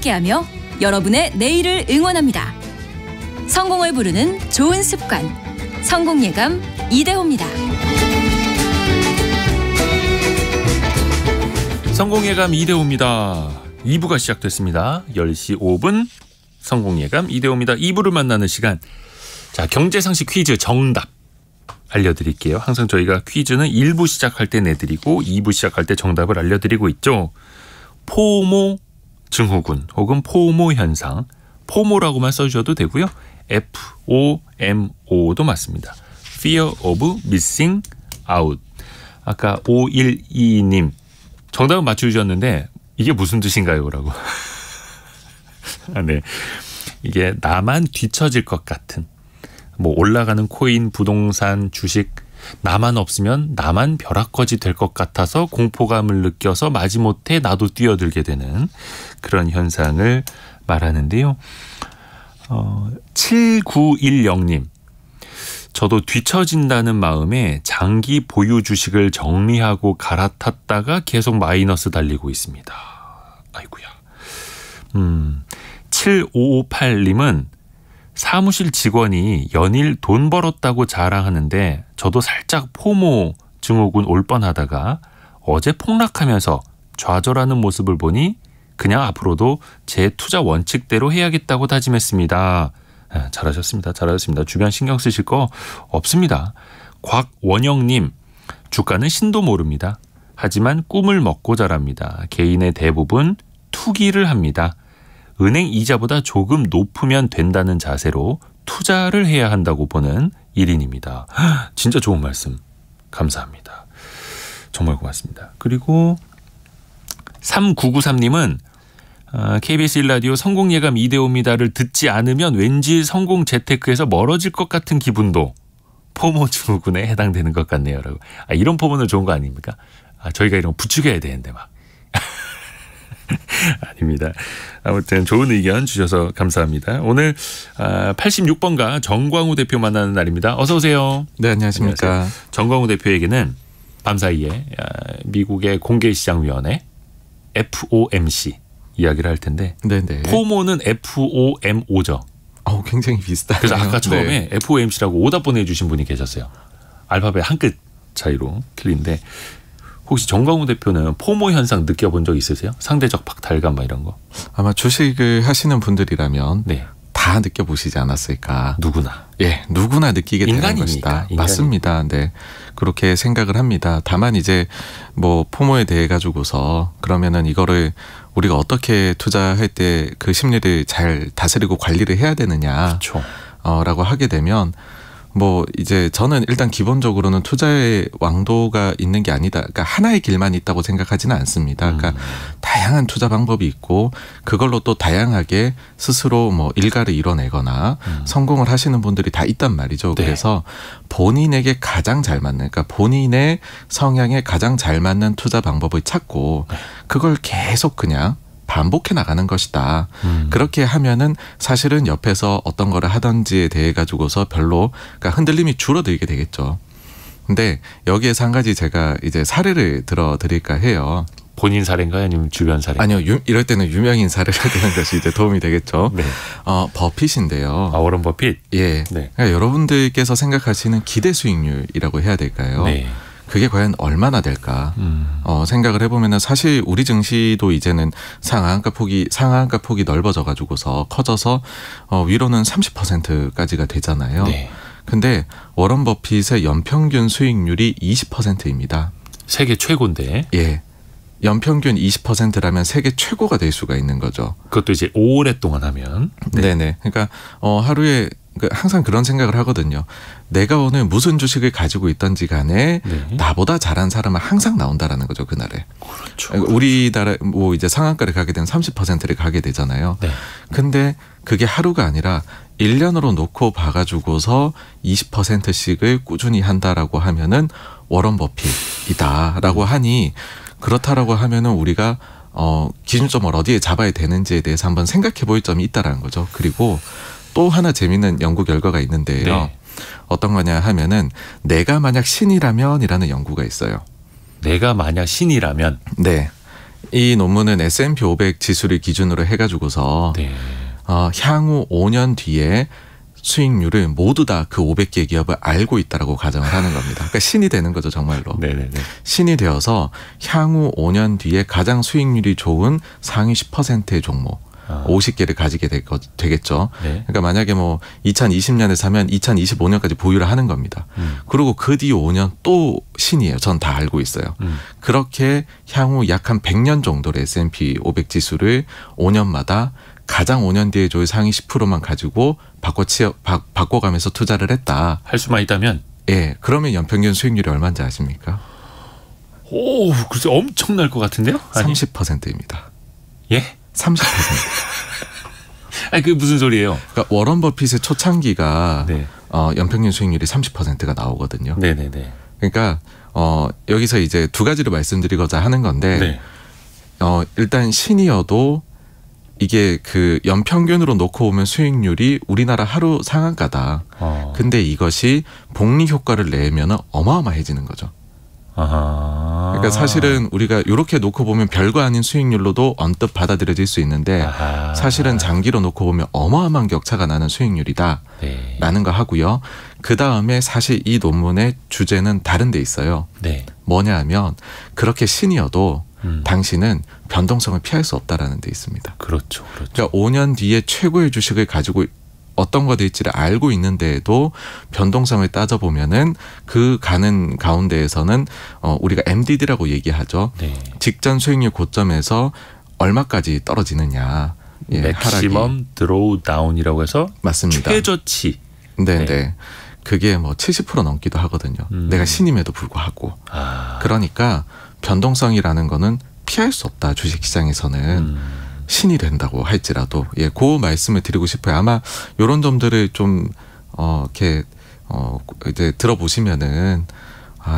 함께하며 여러분의 내일을 응원합니다. 성공을 부르는 좋은 습관, 성공예감 이대호입니다. 성공예감 이대호입니다. 2부가 시작됐습니다. 10시 5분 성공예감 이대호입니다. 2부를 만나는 시간. 자, 경제상식 퀴즈 정답 알려드릴게요. 항상 저희가 퀴즈는 1부 시작할 때 내드리고 2부 시작할 때 정답을 알려드리고 있죠. 포모 증후군 혹은 포모 현상, 포모라고만 써주셔도 되고요. FOMO도 맞습니다. Fear of Missing Out. 아까 5122님 정답은 맞춰주셨는데 이게 무슨 뜻인가요? 라고. 네, 이게 나만 뒤처질 것 같은, 뭐 올라가는 코인, 부동산, 주식, 나만 없으면 나만 벼락거지 될 것 같아서 공포감을 느껴서 마지못해 나도 뛰어들게 되는 그런 현상을 말하는데요. 7910님, 저도 뒤처진다는 마음에 장기 보유 주식을 정리하고 갈아탔다가 계속 마이너스 달리고 있습니다. 아이고야. 7558님은 사무실 직원이 연일 돈 벌었다고 자랑하는데 저도 살짝 포모 증후군 올 뻔하다가 어제 폭락하면서 좌절하는 모습을 보니 그냥 앞으로도 제 투자 원칙대로 해야겠다고 다짐했습니다. 잘하셨습니다. 잘하셨습니다. 주변 신경 쓰실 거 없습니다. 곽원영님, 주가는 신도 모릅니다. 하지만 꿈을 먹고 자랍니다. 개인의 대부분 투기를 합니다. 은행 이자보다 조금 높으면 된다는 자세로 투자를 해야 한다고 보는 1인입니다. 진짜 좋은 말씀 감사합니다. 정말 고맙습니다. 그리고 3993님은 KBS 1라디오 성공예감 이대호입니다를 듣지 않으면 왠지 성공 재테크에서 멀어질 것 같은 기분도 포모 증후군에 해당되는 것 같네요. 라고. 이런 포모는 좋은 거 아닙니까? 저희가 이런 거 부추겨야 되는데 막. 아닙니다. 아무튼 좋은 의견 주셔서 감사합니다. 오늘 86번가 정광우 대표 만나는 날입니다. 어서 오세요. 네, 안녕하십니까. 안녕하세요. 정광우 대표에게는 밤사이에 미국의 공개시장위원회 FOMC 이야기를 할 텐데, 네네. 포모는 FOMO죠. 굉장히 비슷하네요. 그래서 아까 처음에 네. FOMC라고 오답 보내주신 분이 계셨어요. 알파벳 한 끗 차이로 틀린데, 혹시 정광우 대표는 포모 현상 느껴본 적 있으세요? 상대적 박탈감 막 이런 거? 아마 주식을 하시는 분들이라면 네. 다 느껴보시지 않았을까. 누구나. 예, 누구나 느끼게 되는 인간이니까, 것이다. 인간이니까. 맞습니다. 네, 그렇게 생각을 합니다. 다만 이제 뭐 포모에 대해 가지고서 그러면은 이거를 우리가 어떻게 투자할 때 그 심리를 잘 다스리고 관리를 해야 되느냐, 그렇죠. 라고 하게 되면, 뭐 이제 저는 일단 기본적으로는 투자의 왕도가 있는 게 아니다. 그러니까 하나의 길만 있다고 생각하지는 않습니다. 그러니까 다양한 투자 방법이 있고 그걸로 또 다양하게 스스로 뭐 일가를 이뤄내거나 성공을 하시는 분들이 다 있단 말이죠. 네. 그래서 본인에게 가장 잘 맞는, 그러니까 본인의 성향에 가장 잘 맞는 투자 방법을 찾고 그걸 계속 그냥 반복해 나가는 것이다. 그렇게 하면은 사실은 옆에서 어떤 거를 하던지에 대해 가지고서 별로, 그러니까 흔들림이 줄어들게 되겠죠. 근데 여기에서 한 가지 제가 이제 사례를 들어 드릴까 해요. 본인 사례인가요? 아니면 주변 사례? 아니요. 이럴 때는 유명인 사례를 드는 것이 이제 도움이 되겠죠. 네. 버핏인데요. 워런 버핏? 예. 네. 그러니까 여러분들께서 생각하시는 기대 수익률이라고 해야 될까요? 네. 그게 과연 얼마나 될까 생각을 해보면은 사실 우리 증시도 이제는 상한가 폭이 넓어져 가지고서 커져서 위로는 30%까지가 되잖아요. 네. 근데 워런 버핏의 연평균 수익률이 20%입니다. 세계 최고인데. 예. 연평균 20%라면 세계 최고가 될 수가 있는 거죠. 그것도 이제 오랫동안 하면. 네네. 그러니까 하루에 항상 그런 생각을 하거든요. 내가 오늘 무슨 주식을 가지고 있던지 간에 네. 나보다 잘한 사람은 항상 나온다라는 거죠, 그날에. 그렇죠. 우리나라 뭐 이제 상한가를 가게 되면 30%를 가게 되잖아요. 네. 근데 그게 하루가 아니라 1년으로 놓고 봐가지고서 20%씩을 꾸준히 한다라고 하면은 워런 버핏이다라고 하니, 그렇다라고 하면은 우리가 기준점을 어디에 잡아야 되는지에 대해서 한번 생각해 볼 점이 있다라는 거죠. 그리고 또 하나 재미있는 연구 결과가 있는데요. 네. 어떤 거냐 하면은 내가 만약 신이라면이라는 연구가 있어요. 내가 만약 신이라면. 네. 이 논문은 S&P 500 지수를 기준으로 해가지고서 네. 향후 5년 뒤에 수익률을 모두 다 그 500개 기업을 알고 있다라고 가정을 하는 겁니다. 그러니까 신이 되는 거죠, 정말로. 네네네. 신이 되어서 향후 5년 뒤에 가장 수익률이 좋은 상위 10%의 종목 50개를 가지게 되겠죠. 네. 그러니까 만약에 뭐 2020년에 사면 2025년까지 보유를 하는 겁니다. 그리고 그 뒤 5년 또 신이에요. 전 다 알고 있어요. 그렇게 향후 약 한 100년 정도의 S&P 500 지수를 5년마다 가장 5년 뒤에 좋을 상위 10%만 가지고 바꿔가면서 투자를 했다. 할 수만 있다면? 예. 그러면 연평균 수익률이 얼마인지 아십니까? 오, 글쎄 엄청날 것 같은데요? 아니? 30%입니다. 예? 30%. 아니, 그게 무슨 소리예요? 그러니까 워런 버핏의 초창기가 네. 연평균 수익률이 30%가 나오거든요. 네네네. 그러니까 여기서 이제 두 가지를 말씀드리고자 하는 건데 네. 일단 신이어도 이게 그 연평균으로 놓고 보면 수익률이 우리나라 하루 상한가다. 근데 이것이 복리 효과를 내면 어마어마해지는 거죠. 아하. 그러니까 사실은 우리가 이렇게 놓고 보면 별거 아닌 수익률로도 언뜻 받아들여질 수 있는데 아하. 사실은 장기로 놓고 보면 어마어마한 격차가 나는 수익률이다. 네. 라는 거 하고요. 그 다음에 사실 이 논문의 주제는 다른 데 있어요. 네. 뭐냐 하면 그렇게 신이어도 당신은 변동성을 피할 수 없다라는 데 있습니다. 그렇죠. 그렇죠. 그러니까 5년 뒤에 최고의 주식을 가지고 어떤 거 될지를 알고 있는데도 변동성을 따져보면은 그 가는 가운데에서는 우리가 MDD라고 얘기하죠. 네. 직전 수익률 고점에서 얼마까지 떨어지느냐. 예, 맥시멈 드로우 다운이라고 해서 맞습니다. 최저치. 네네. 네. 그게 뭐 70% 넘기도 하거든요. 내가 신임에도 불구하고. 그러니까 변동성이라는 거는 피할 수 없다. 주식시장에서는. 신이 된다고 할지라도 그 말씀을 드리고 싶어요. 아마 이런 점들을 좀 이렇게 이제 들어보시면은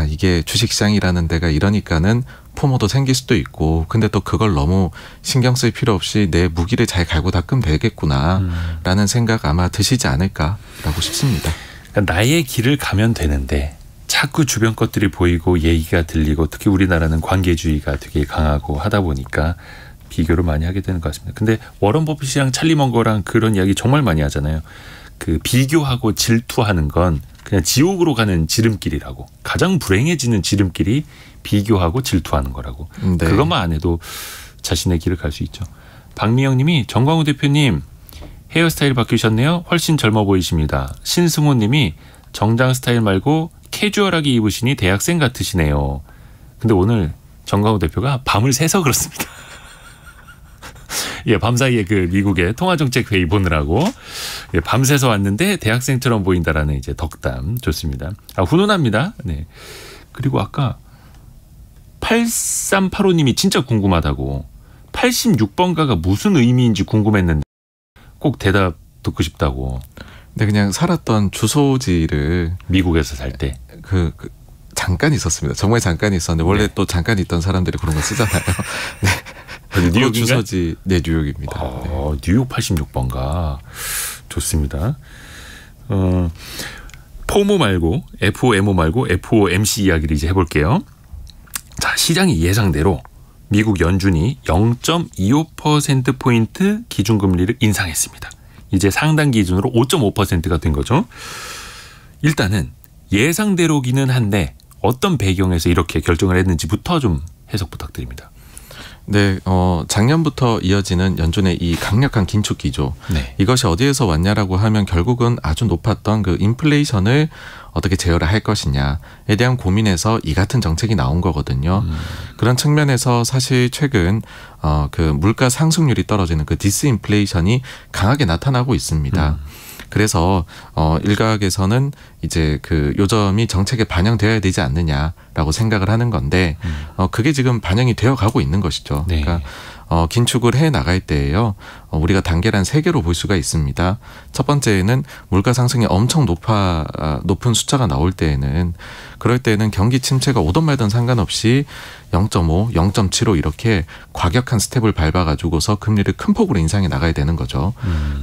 이게 주식시장이라는 데가 이러니까는 포모도 생길 수도 있고 근데 또 그걸 너무 신경 쓸 필요 없이 내 무기를 잘 갈고 닦으면 되겠구나라는 생각 아마 드시지 않을까라고 싶습니다. 그러니까 나의 길을 가면 되는데 자꾸 주변 것들이 보이고 얘기가 들리고 특히 우리나라는 관계주의가 되게 강하고 하다 보니까 비교를 많이 하게 되는 것 같습니다. 근데 워런 버핏이랑 찰리 먼거랑 그런 이야기 정말 많이 하잖아요. 그 비교하고 질투하는 건 그냥 지옥으로 가는 지름길이라고. 가장 불행해지는 지름길이 비교하고 질투하는 거라고. 네. 그것만 안 해도 자신의 길을 갈 수 있죠. 박미영 님이 정광우 대표님 헤어스타일 바뀌셨네요. 훨씬 젊어 보이십니다. 신승호 님이 정장 스타일 말고 캐주얼하게 입으시니 대학생 같으시네요. 근데 오늘 정광우 대표가 밤을 새서 그렇습니다. 예, 밤사이에 그 미국의 통화정책회의 보느라고 밤새서 왔는데 대학생처럼 보인다라는 이제 덕담 좋습니다. 훈훈합니다. 네. 그리고 아까 8385님이 진짜 궁금하다고 86번가가 무슨 의미인지 궁금했는데 꼭 대답 듣고 싶다고. 네, 그냥 살았던 주소지를 미국에서 살 때 잠깐 있었습니다. 정말 잠깐 있었는데 원래 또 잠깐 있던 사람들이 그런 거 쓰잖아요. 네. 뉴욕인가요? 주소지 뉴욕입니다. 네. 뉴욕 86번가 좋습니다. 포모 말고 FOMO 말고 FOMC 이야기를 이제 해볼게요. 자, 시장이 예상대로 미국 연준이 0.25%포인트 기준금리를 인상했습니다. 이제 상당 기준으로 5.5%가 된 거죠. 일단은 예상대로기는 한데 어떤 배경에서 이렇게 결정을 했는지부터 좀 해석 부탁드립니다. 네, 작년부터 이어지는 연준의 이 강력한 긴축 기조. 네. 이것이 어디에서 왔냐라고 하면 결국은 아주 높았던 그 인플레이션을 어떻게 제어를 할 것이냐에 대한 고민에서 이 같은 정책이 나온 거거든요. 그런 측면에서 사실 최근 그 물가 상승률이 떨어지는 그 디스인플레이션이 강하게 나타나고 있습니다. 그래서 일각에서는 이제 그 요점이 정책에 반영되어야 되지 않느냐라고 생각을 하는 건데 그게 지금 반영이 되어 가고 있는 것이죠. 네. 그러니까 긴축을 해 나갈 때에요. 우리가 단계를 한 3개로 볼 수가 있습니다. 첫 번째는 물가 상승이 엄청 높은 숫자가 나올 때에는 그럴 때는 경기 침체가 오던 말던 상관없이 0.5, 0.75 이렇게 과격한 스텝을 밟아가지고서 금리를 큰 폭으로 인상해 나가야 되는 거죠.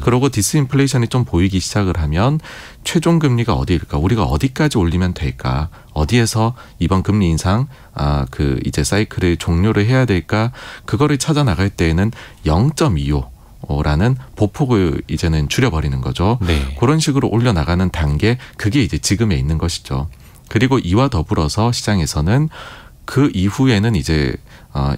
그러고 디스인플레이션이 좀 보이기 시작을 하면 최종 금리가 어디일까? 우리가 어디까지 올리면 될까? 어디에서 이번 금리 인상 이제 사이클을 종료를 해야 될까? 그거를 찾아 나갈 때에는 0.25라는 보폭을 이제는 줄여버리는 거죠. 네. 그런 식으로 올려나가는 단계, 그게 이제 지금에 있는 것이죠. 그리고 이와 더불어서 시장에서는 그 이후에는 이제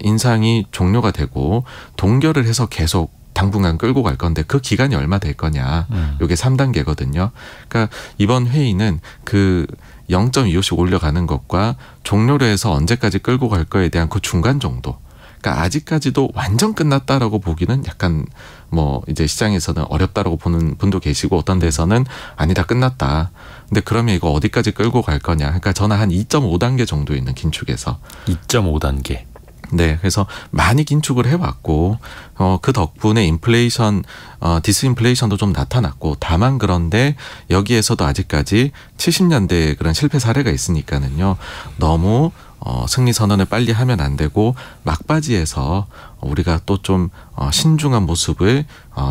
인상이 종료가 되고 동결을 해서 계속 당분간 끌고 갈 건데 그 기간이 얼마 될 거냐. 이게 3단계거든요. 그러니까 이번 회의는 그 0.25씩 올려가는 것과 종료를 해서 언제까지 끌고 갈 거에 대한 그 중간 정도. 그러니까 아직까지도 완전 끝났다라고 보기는 약간 이제 시장에서는 어렵다라고 보는 분도 계시고 어떤 데서는 아니다 끝났다. 근데 그러면 이거 어디까지 끌고 갈 거냐. 그러니까 저는 한 2.5단계 정도 있는 긴축에서 2.5단계. 네, 그래서 많이 긴축을 해왔고 그 덕분에 인플레이션, 디스인플레이션도 좀 나타났고 다만 그런데 여기에서도 아직까지 70년대의 그런 실패 사례가 있으니까는요. 너무 승리 선언을 빨리 하면 안 되고 막바지에서 우리가 또 좀 신중한 모습을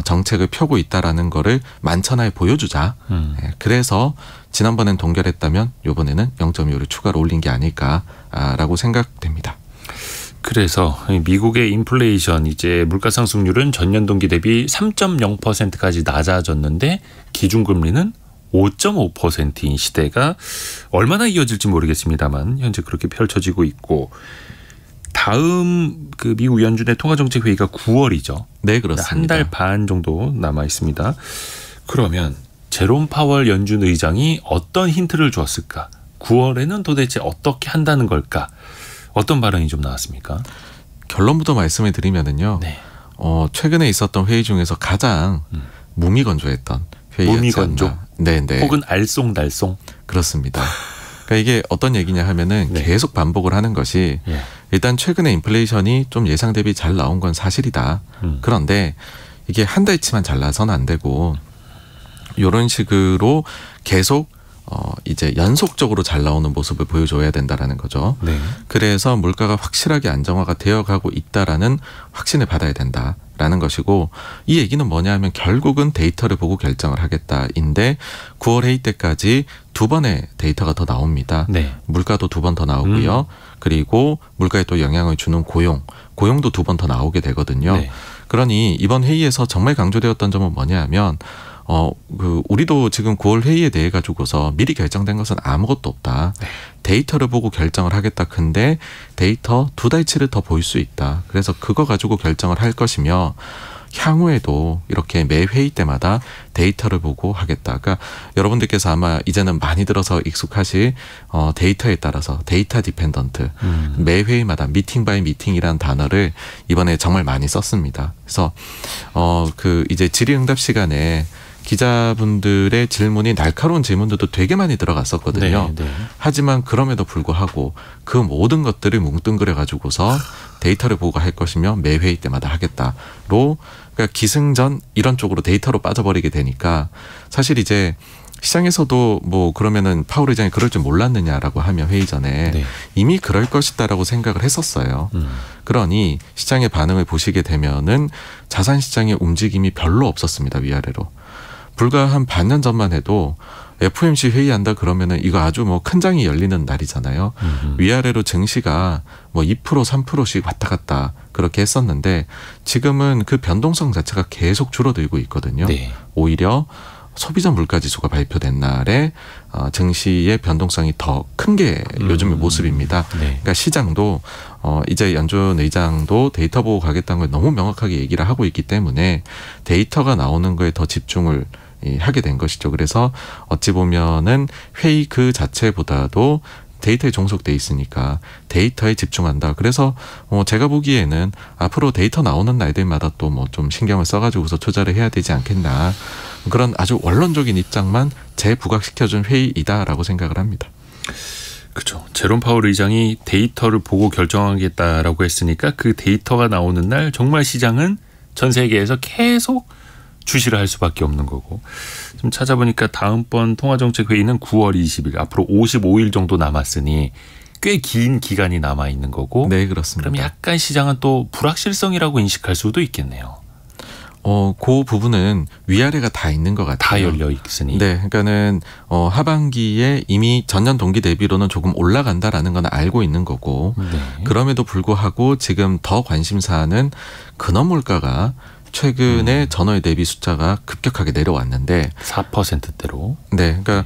정책을 펴고 있다라는 거를 만천하에 보여주자. 그래서 지난번엔 동결했다면 이번에는 0.25를 추가로 올린 게 아닐까라고 생각됩니다. 그래서 미국의 인플레이션 이제 물가 상승률은 전년 동기 대비 3.0%까지 낮아졌는데 기준금리는 5.5%인 시대가 얼마나 이어질지 모르겠습니다만 현재 그렇게 펼쳐지고 있고 다음 그 미국 연준의 통화정책회의가 9월이죠. 네, 그렇습니다. 한 달 반 정도 남아 있습니다. 그러면 제롬 파월 연준 의장이 어떤 힌트를 주었을까? 9월에는 도대체 어떻게 한다는 걸까? 어떤 발언이 좀 나왔습니까? 결론부터 말씀을 드리면은요. 네. 최근에 있었던 회의 중에서 가장 무미건조했던 회의였지 무미건조? 않나. 네네. 혹은 알쏭달쏭? 그렇습니다. 그러니까 이게 어떤 얘기냐 하면은 네. 계속 반복을 하는 것이 일단 최근에 인플레이션이 좀 예상 대비 잘 나온 건 사실이다. 그런데 이게 한 달치만 잘 나서는 안 되고 이런 식으로 계속 이제 연속적으로 잘 나오는 모습을 보여줘야 된다라는 거죠. 네. 그래서 물가가 확실하게 안정화가 되어가고 있다라는 확신을 받아야 된다라는 것이고 이 얘기는 뭐냐 하면 결국은 데이터를 보고 결정을 하겠다인데 9월 회의 때까지 2번의 데이터가 더 나옵니다. 네. 물가도 2번 더 나오고요. 그리고 물가에 또 영향을 주는 고용도 2번 더 나오게 되거든요. 네. 그러니 이번 회의에서 정말 강조되었던 점은 뭐냐 하면 우리도 지금 9월 회의에 대해 가지고서 미리 결정된 것은 아무것도 없다. 네. 데이터를 보고 결정을 하겠다. 근데 데이터 2달치를 더 볼 수 있다. 그래서 그거 가지고 결정을 할 것이며 향후에도 이렇게 매 회의 때마다 데이터를 보고 하겠다. 그러니까 여러분들께서 아마 이제는 많이 들어서 익숙하실 데이터에 따라서 데이터 디펜던트 매 회의마다 미팅 바이 미팅이라는 단어를 이번에 정말 많이 썼습니다. 그래서 이제 질의응답 시간에 기자분들의 질문이 날카로운 질문들도 되게 많이 들어갔었거든요. 네, 네. 하지만 그럼에도 불구하고 그 모든 것들을 뭉뚱그려 가지고서 데이터를 보고 할 것이며 매 회의 때마다 하겠다로 그러니까 기승전 이런 쪽으로 데이터로 빠져버리게 되니까 사실 이제 시장에서도 그러면은 파월 의장이 그럴 줄 몰랐느냐라고 하면 회의 전에 네. 이미 그럴 것이다라고 생각을 했었어요. 그러니 시장의 반응을 보시게 되면은 자산 시장의 움직임이 별로 없었습니다. 위아래로. 불과 한 반년 전만 해도 FOMC 회의한다 그러면은 이거 아주 큰 장이 열리는 날이잖아요. 위아래로 증시가 2% 3%씩 왔다 갔다 그렇게 했었는데 지금은 그 변동성 자체가 계속 줄어들고 있거든요. 네. 오히려 소비자 물가지수가 발표된 날에 증시의 변동성이 더 큰 게 요즘의 모습입니다. 네. 그러니까 시장도 이제 연준 의장도 데이터 보고 가겠다는 걸 너무 명확하게 얘기를 하고 있기 때문에 데이터가 나오는 거에 더 집중을 하게 된 것이죠. 그래서 어찌 보면은 회의 그 자체보다도 데이터에 종속돼 있으니까 데이터에 집중한다. 그래서 제가 보기에는 앞으로 데이터 나오는 날들마다 또 좀 신경을 써가지고서 투자를 해야 되지 않겠나. 그런 아주 원론적인 입장만 재부각시켜준 회의이다라고 생각을 합니다. 그렇죠. 제롬 파월 의장이 데이터를 보고 결정하겠다라고 했으니까 그 데이터가 나오는 날 정말 시장은 전 세계에서 계속 주시를 할 수밖에 없는 거고. 좀 찾아보니까 다음번 통화정책회의는 9월 20일, 앞으로 55일 정도 남았으니 꽤 긴 기간이 남아있는 거고. 네, 그렇습니다. 그럼 약간 시장은 또 불확실성이라고 인식할 수도 있겠네요. 그 부분은 위아래가 다 있는 것 같아요. 다 열려 있으니. 네, 그러니까는 하반기에 이미 전년 동기 대비로는 조금 올라간다라는 건 알고 있는 거고. 네. 그럼에도 불구하고 지금 더 관심사는 근원 물가가 최근에 전월 대비 숫자가 급격하게 내려왔는데 4%대로. 네, 그러니까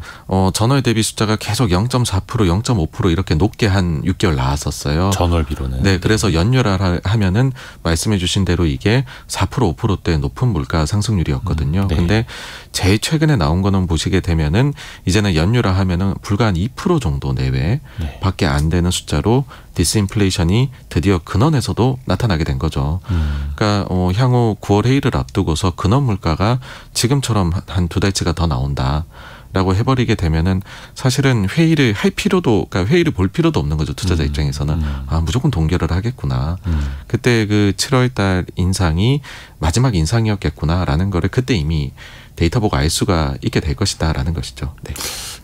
전월 대비 숫자가 계속 0.4%, 0.5% 이렇게 높게 한 6개월 나왔었어요. 전월비로는. 네, 그래서 연율하면은 말씀해주신 대로 이게 4%, 5%대 높은 물가 상승률이었거든요. 네. 근데 제일 최근에 나온 거는 보시게 되면은 이제는 연율하면은 불과 한 2% 정도 내외 네. 밖에 안 되는 숫자로 디스인플레이션이 드디어 근원에서도 나타나게 된 거죠. 그러니까 향후 9월 회의를 앞두고서 근원 물가가 지금처럼 한 2달치가 더 나온다라고 해버리게 되면은 사실은 회의를 할 필요도, 그러니까 회의를 볼 필요도 없는 거죠. 투자자 입장에서는 무조건 동결을 하겠구나. 그때 그 7월달 인상이 마지막 인상이었겠구나라는 거를 그때 이미 데이터 보고 알 수가 있게 될 것이다라는 것이죠. 네.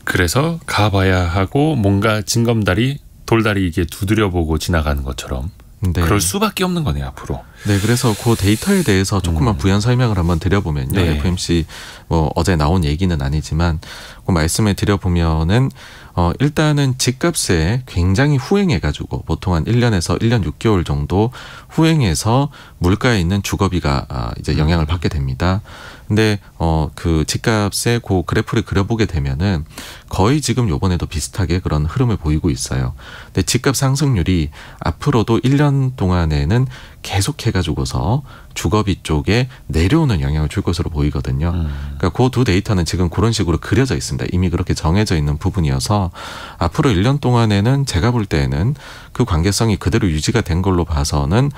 그래서 가봐야 하고 뭔가 징검다리 돌다리 이게 두드려보고 지나가는 것처럼 네. 그럴 수밖에 없는 거네요 앞으로. 네, 그래서 그 데이터에 대해서 조금만 부연 설명을 한번 드려보면요. 네. FMC 어제 나온 얘기는 아니지만 그 말씀을 드려보면은 일단은 집값에 굉장히 후행해가지고 보통 한 1년에서 1년 6개월 정도 후행해서 물가에 있는 주거비가 이제 영향을 받게 됩니다. 근데 그 집값의 그 그래프를 그려보게 되면은 거의 지금 요번에도 비슷하게 그런 흐름을 보이고 있어요. 근데 집값 상승률이 앞으로도 1년 동안에는 계속해가지고서 주거비 쪽에 내려오는 영향을 줄 것으로 보이거든요. 그러니까 그 두 데이터는 지금 그런 식으로 그려져 있습니다. 이미 그렇게 정해져 있는 부분이어서 앞으로 1년 동안에는 제가 볼 때는 그 관계성이 그대로 유지가 된 걸로 봐서는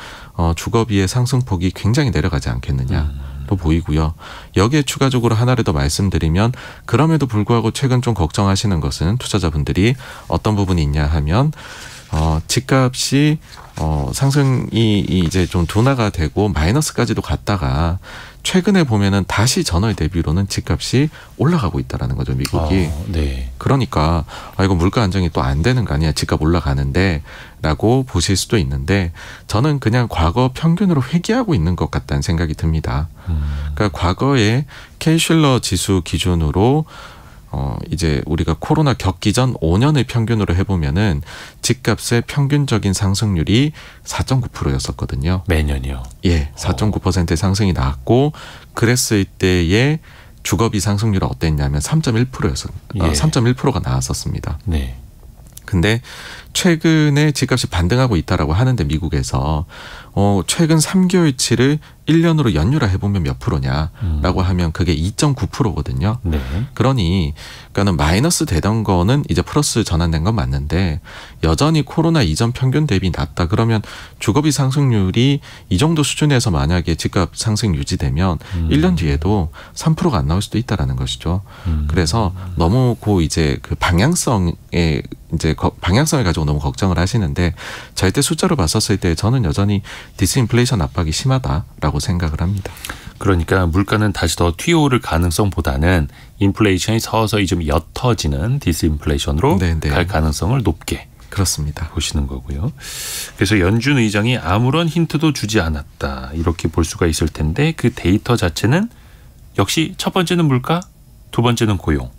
주거비의 상승폭이 굉장히 내려가지 않겠느냐. 또 보이고요. 여기에 추가적으로 하나를 더 말씀드리면 그럼에도 불구하고 최근 좀 걱정하시는 것은 투자자분들이 어떤 부분이 있냐 하면 집값이 상승이 이제 좀 둔화가 되고 마이너스까지도 갔다가 최근에 보면은 다시 전월 대비로는 집값이 올라가고 있다라는 거죠, 미국이. 네. 그러니까 이거 물가 안정이 또 안 되는 거 아니야, 집값 올라가는데 라고 보실 수도 있는데 저는 그냥 과거 평균으로 회귀하고 있는 것 같다는 생각이 듭니다. 그러니까 과거에 케이슐러 지수 기준으로 이제 우리가 코로나 겪기 전 5년의 평균으로 해보면은 집값의 평균적인 상승률이 4.9%였었거든요. 매년이요. 예, 4.9%의 상승이 나왔고 그랬을 때의 주거비 상승률은 어땠냐면 3.1%였어요. 예. 3.1%가 나왔었습니다. 네. 근데 최근에 집값이 반등하고 있다라고 하는데 미국에서 최근 3개월치를 1년으로 연율화 해보면 몇 프로냐라고 하면 그게 2.9%거든요. 네. 그러니까는 마이너스 되던 거는 이제 플러스 전환된 건 맞는데 여전히 코로나 이전 평균 대비 낮다. 그러면 주거비 상승률이 이 정도 수준에서 만약에 집값 상승 유지되면 1년 뒤에도 3%가 안 나올 수도 있다라는 것이죠. 그래서 너무 이제 그 방향성을 가지고 너무 걱정을 하시는데 절대 숫자로 봤었을 때 저는 여전히 디스인플레이션 압박이 심하다라고 생각을 합니다. 그러니까 물가는 다시 더 튀어오를 가능성보다는 인플레이션이 서서히 좀 옅어지는 디스인플레이션으로 네네. 갈 가능성을 높게 그렇습니다. 보시는 거고요. 그래서 연준 의장이 아무런 힌트도 주지 않았다. 이렇게 볼 수가 있을 텐데 그 데이터 자체는 역시 첫 번째는 물가, 두 번째는 고용.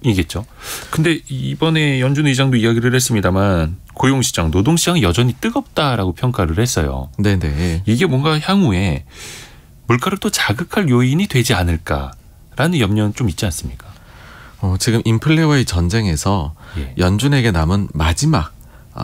이겠죠. 근데 이번에 연준 의장도 이야기를 했습니다만 고용시장, 노동시장은 여전히 뜨겁다라고 평가를 했어요. 네네. 이게 뭔가 향후에 물가를 또 자극할 요인이 되지 않을까라는 염려는 좀 있지 않습니까? 지금 인플레와의 전쟁에서 예. 연준에게 남은 마지막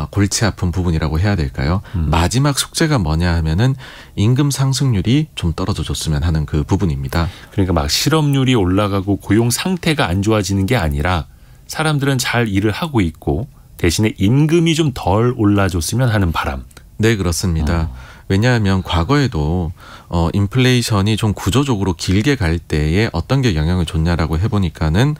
골치 아픈 부분이라고 해야 될까요? 마지막 숙제가 뭐냐 하면은 임금 상승률이 좀 떨어져 줬으면 하는 그 부분입니다. 그러니까 막 실업률이 올라가고 고용 상태가 안 좋아지는 게 아니라 사람들은 잘 일을 하고 있고 대신에 임금이 좀 덜 올라줬으면 하는 바람. 네, 그렇습니다. 왜냐하면 과거에도 인플레이션이 좀 구조적으로 길게 갈 때에 어떤 게 영향을 줬냐라고 해보니까는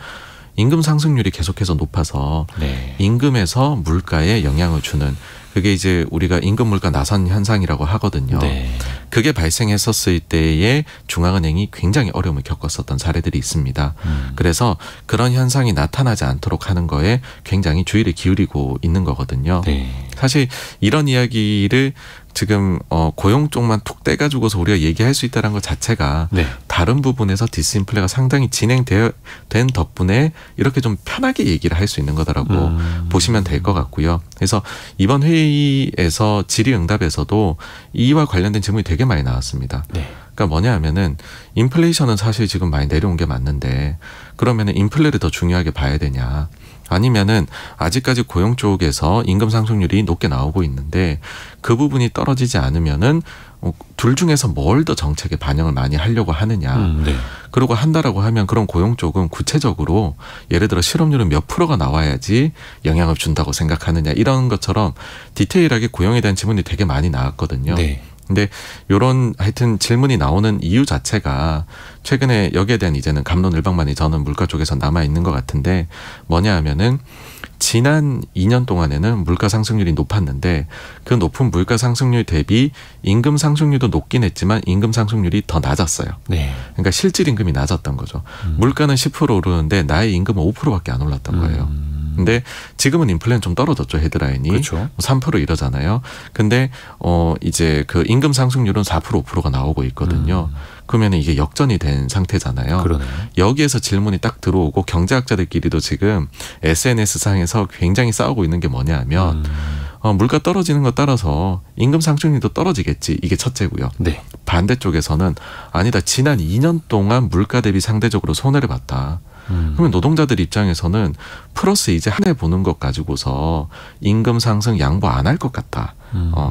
임금 상승률이 계속해서 높아서 네. 임금에서 물가에 영향을 주는 그게 이제 우리가 임금 물가 나선 현상이라고 하거든요. 네. 그게 발생했었을 때에 중앙은행이 굉장히 어려움을 겪었었던 사례들이 있습니다. 그래서 그런 현상이 나타나지 않도록 하는 거에 굉장히 주의를 기울이고 있는 거거든요. 네. 사실 이런 이야기를 지금 고용 쪽만 툭 떼가지고서 우리가 얘기할 수 있다는 것 자체가 네. 다른 부분에서 디스인플레가 상당히 진행된 덕분에 이렇게 좀 편하게 얘기를 할 수 있는 거다라고 보시면 될 것 같고요. 그래서 이번 회의에서 질의응답에서도 이와 관련된 질문이 되게 많이 나왔습니다. 네. 그러니까 뭐냐 하면은 인플레이션은 사실 지금 많이 내려온 게 맞는데 그러면은 인플레를 더 중요하게 봐야 되냐. 아니면은 아직까지 고용 쪽에서 임금 상승률이 높게 나오고 있는데 그 부분이 떨어지지 않으면은 둘 중에서 뭘 더 정책에 반영을 많이 하려고 하느냐. 네. 그러고 한다라고 하면 그런 고용 쪽은 구체적으로 예를 들어 실업률은 몇 프로가 나와야지 영향을 준다고 생각하느냐. 이런 것처럼 디테일하게 고용에 대한 질문이 되게 많이 나왔거든요. 네. 근데 요런 하여튼 질문이 나오는 이유 자체가 최근에 여기에 대한 이제는 갑론을박만이 저는 물가 쪽에서 남아 있는 것 같은데 뭐냐 하면은 지난 2년 동안에는 물가 상승률이 높았는데 그 높은 물가 상승률 대비 임금 상승률도 높긴 했지만 임금 상승률이 더 낮았어요. 네. 그러니까 실질 임금이 낮았던 거죠. 물가는 10% 오르는데 나의 임금은 5%밖에 안 올랐던 거예요. 근데 지금은 인플레는 좀 떨어졌죠, 헤드라인이. 그렇죠. 3% 이러잖아요. 근데 이제 그 임금 상승률은 4% 5%가 나오고 있거든요. 그러면 이게 역전이 된 상태잖아요. 그러네요. 여기에서 질문이 딱 들어오고 경제학자들끼리도 지금 SNS 상에서 굉장히 싸우고 있는 게 뭐냐 하면 물가 떨어지는 것 따라서 임금 상승률도 떨어지겠지. 이게 첫째고요. 네. 반대쪽에서는 아니다. 지난 2년 동안 물가 대비 상대적으로 손해를 봤다. 그러면 노동자들 입장에서는 플러스 이제 한 해 보는 것 가지고서 임금 상승 양보 안 할 것 같다.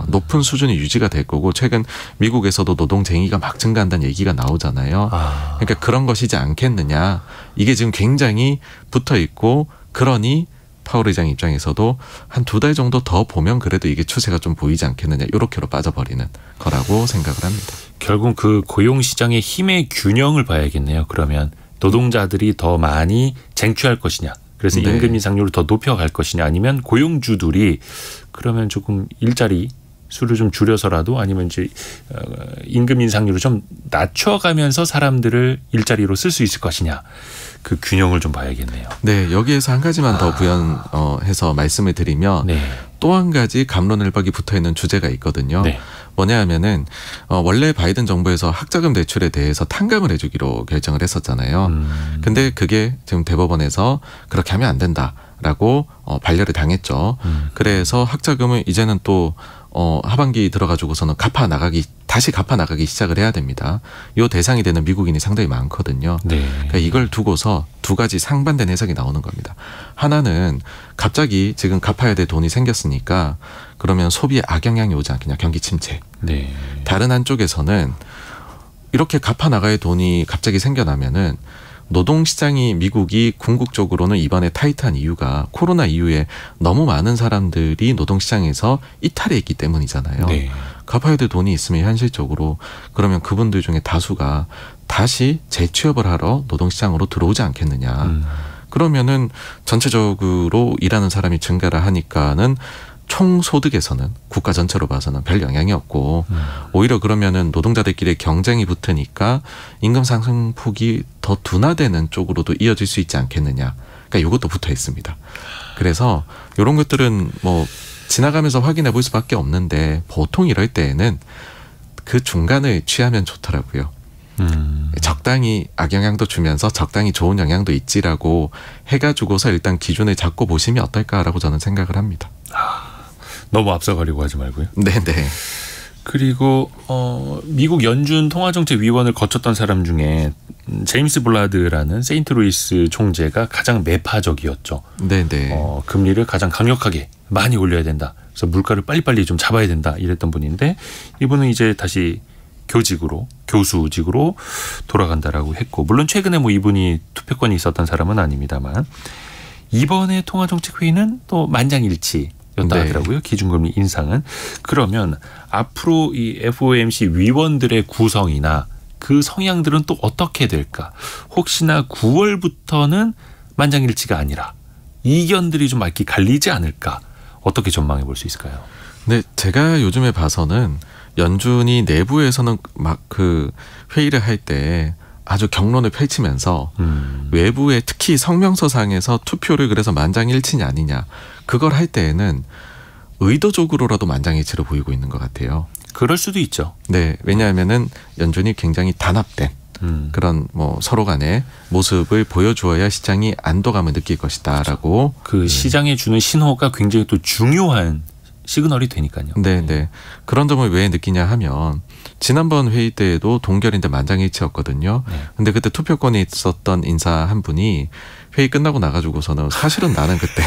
높은 수준이 유지가 될 거고 최근 미국에서도 노동쟁의가 막 증가한다는 얘기가 나오잖아요. 그러니까 그런 것이지 않겠느냐. 이게 지금 굉장히 붙어 있고 그러니 파월 의장 입장에서도 한 2달 정도 더 보면 그래도 이게 추세가 좀 보이지 않겠느냐. 요렇게로 빠져버리는 거라고 생각을 합니다. 결국 그 고용시장의 힘의 균형을 봐야겠네요. 그러면 노동자들이 더 많이 쟁취할 것이냐. 그래서 네. 임금 인상률을 더 높여갈 것이냐. 아니면 고용주들이 그러면 조금 일자리 수를 좀 줄여서라도 아니면 이제 임금 인상률을 좀 낮춰가면서 사람들을 일자리로 쓸 수 있을 것이냐. 그 균형을 좀 봐야겠네요. 네. 여기에서 한 가지만 더 부연해서 말씀을 드리면 네. 또 한 가지 갑론을박이 붙어있는 주제가 있거든요. 네. 뭐냐 하면은 원래 바이든 정부에서 학자금 대출에 대해서 탕감을 해주기로 결정을 했었잖아요. 근데 그게 지금 대법원에서 그렇게 하면 안 된다라고 반려를 당했죠. 그래서 학자금을 이제는 또 하반기 들어가지고서는 다시 갚아 나가기 시작을 해야 됩니다. 이 대상이 되는 미국인이 상당히 많거든요. 네. 그러니까 이걸 두고서 두 가지 상반된 해석이 나오는 겁니다. 하나는 갑자기 지금 갚아야 될 돈이 생겼으니까 그러면 소비에 악영향이 오지 않겠냐. 경기 침체. 네. 다른 한쪽에서는 이렇게 갚아 나가야 돈이 갑자기 생겨나면은 노동시장이 미국이 궁극적으로는 이번에 타이트한 이유가 코로나 이후에 너무 많은 사람들이 노동시장에서 이탈해 있기 때문이잖아요. 네. 갚아야 될 돈이 있으면 현실적으로 그러면 그분들 중에 다수가 다시 재취업을 하러 노동시장으로 들어오지 않겠느냐. 그러면은 전체적으로 일하는 사람이 증가를 하니까는 총소득에서는 국가 전체로 봐서는 별 영향이 없고 오히려 그러면은 노동자들끼리 경쟁이 붙으니까 임금 상승 폭이 더 둔화되는 쪽으로도 이어질 수 있지 않겠느냐. 그러니까 이것도 붙어 있습니다. 그래서 이런 것들은 뭐 지나가면서 확인해 볼 수밖에 없는데 보통 이럴 때에는 그 중간을 취하면 좋더라고요. 적당히 악영향도 주면서 적당히 좋은 영향도 있지라고 해가지고서 일단 기준을 잡고 보시면 어떨까라고 저는 생각을 합니다. 너무 앞서가려고 하지 말고요. 네네. 그리고 미국 연준 통화정책위원을 거쳤던 사람 중에 제임스 블라드라는 세인트루이스 총재가 가장 매파적이었죠. 네네. 금리를 가장 강력하게 많이 올려야 된다. 그래서 물가를 빨리빨리 좀 잡아야 된다. 이랬던 분인데 이분은 이제 다시 교수직으로 돌아간다라고 했고 물론 최근에 뭐 이분이 투표권이 있었던 사람은 아닙니다만 이번에 통화정책회의는 또 만장일치. 였다 네. 하더라고요. 기준금리 인상은. 그러면 앞으로 이 FOMC 위원들의 구성이나 그 성향들은 또 어떻게 될까? 혹시나 9월부터는 만장일치가 아니라 이견들이 좀 많이 갈리지 않을까? 어떻게 전망해 볼 수 있을까요? 네, 제가 요즘에 봐서는 연준이 내부에서는 막 그 회의를 할 때 아주 경론을 펼치면서 외부에 특히 성명서상에서 투표를 그래서 만장일치냐 아니냐 그걸 할 때에는 의도적으로라도 만장일치로 보이고 있는 것 같아요. 그럴 수도 있죠. 네, 왜냐하면은 연준이 굉장히 단합된 그런 뭐 서로 간의 모습을 보여주어야 시장이 안도감을 느낄 것이다라고. 그 시장에 주는 신호가 굉장히 또 중요한 시그널이 되니까요. 네, 네. 그런 점을 왜 느끼냐 하면 지난번 회의 때에도 동결인데 만장일치였거든요. 네. 근데 그때 투표권이 있었던 인사 한 분이 회의 끝나고 나가지고서는 사실은 나는 그때